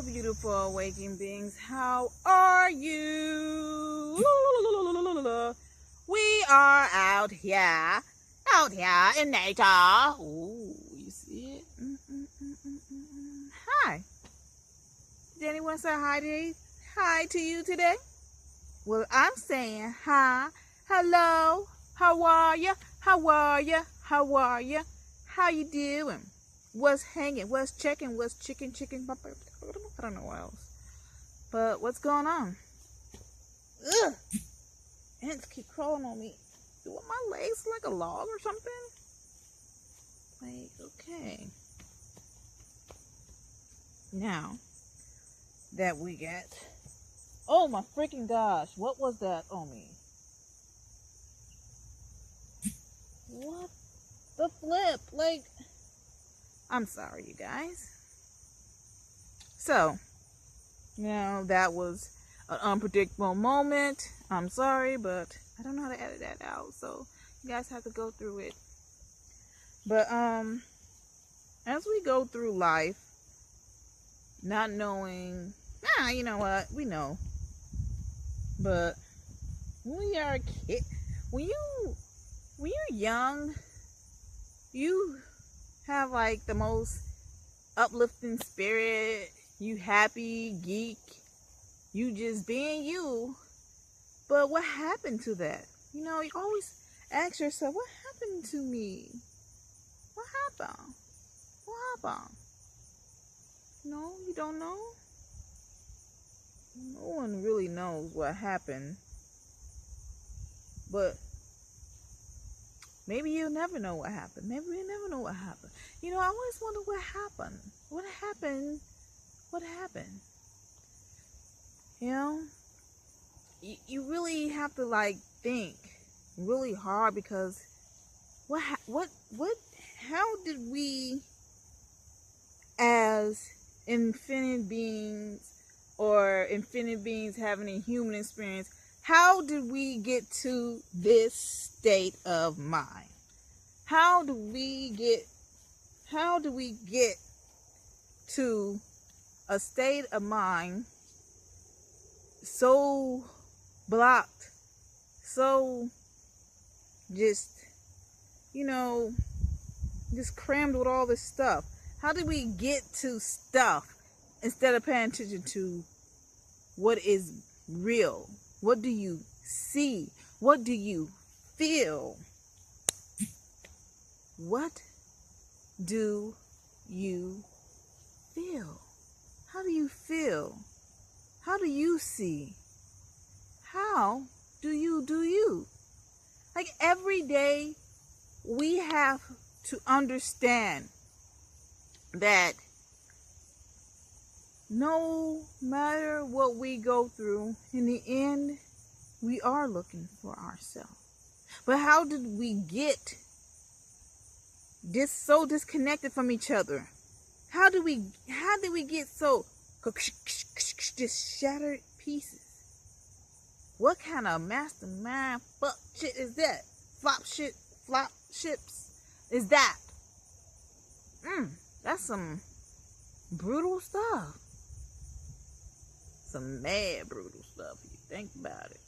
beautiful awakening beings. How are you? We are out here in nature. Ooh, you see it? Hi. Did anyone say hi to you today? Well, I'm saying hi, hello, how are you? How are you? How are you? How you doing? What's hanging? What's checking? What's chicken? I don't know what else. But what's going on? Ugh! Ants keep crawling on me. Do my legs like a log or something? Like, okay. Now that we get... Oh my freaking gosh. What was that on me? What the flip? Like, I'm sorry, you guys. So, that was an unpredictable moment. I'm sorry, but I don't know how to edit that out. So, you guys have to go through it. But, as we go through life, not knowing, you know what? We know. But, when you are a kid, when you're young, you have like the most uplifting spirit. You happy, geek, you just being you. But what happened to that? You always ask yourself, what happened to me? What happened? What happened? No, you don't know? No one really knows what happened. But maybe you'll never know what happened. Maybe we'll never know what happened. I always wonder what happened. What happened? What happened? You really have to think really hard, because how did we as infinite beings, or infinite beings having a human experience, how did we get to this state of mind? How do we get to a state of mind so blocked, so just crammed with all this stuff? How did we get to stuff instead of paying attention to what is real? What do you see? What do you feel? What do you feel? How do you feel? How do you see? How do you do you? Like, every day we have to understand that no matter what we go through, in the end, we are looking for ourselves. But how did we get so disconnected from each other? How did we get so just shattered pieces? What kind of mastermind fuck shit is that? Flop ships is that? That's some brutal stuff. Some mad brutal stuff, if you think about it.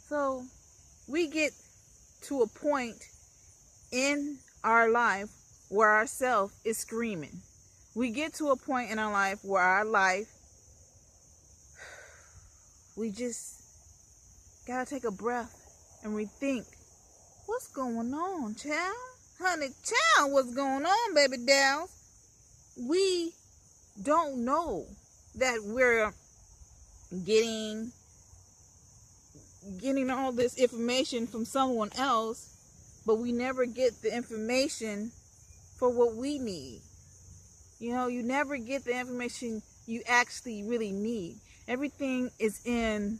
So, we get to a point in our life where our self is screaming. We get to a point in our life where our life, we just gotta take a breath and rethink. What's going on, child? Honey, child, what's going on, baby dolls? We don't know that we're getting all this information from someone else, but we never get the information for what we need. You never get the information you actually really need. Everything is in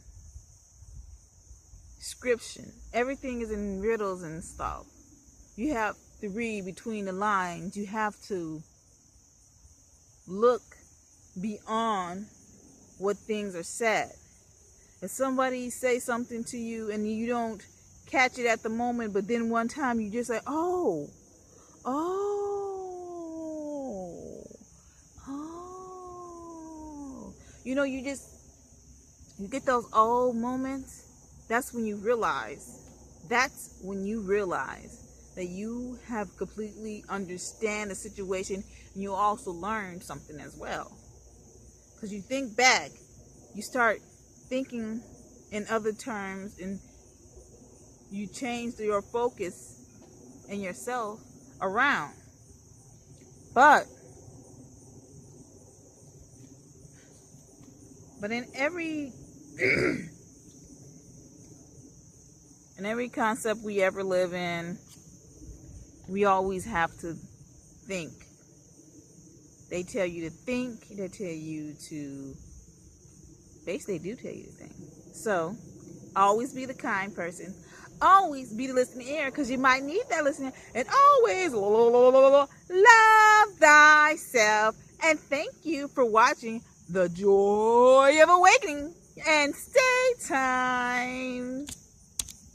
scription. Everything is in riddles and stuff. You have to read between the lines. You have to look beyond what things are said. If somebody say something to you and you don't catch it at the moment, but then one time you just say, oh, You know, you get those old moments. That's when you realize that you have completely understand the situation, and you also learn something as well. Because you think back, you start thinking in other terms, and you change your focus and yourself around. But in every in every concept we ever live in, we always have to think. They tell you to think, they tell you to, basically they do tell you to think. So always be the kind person, always be the listening ear, because you might need that listening, and always love thyself. And thank you for watching The Joy of Awakening, and stay time.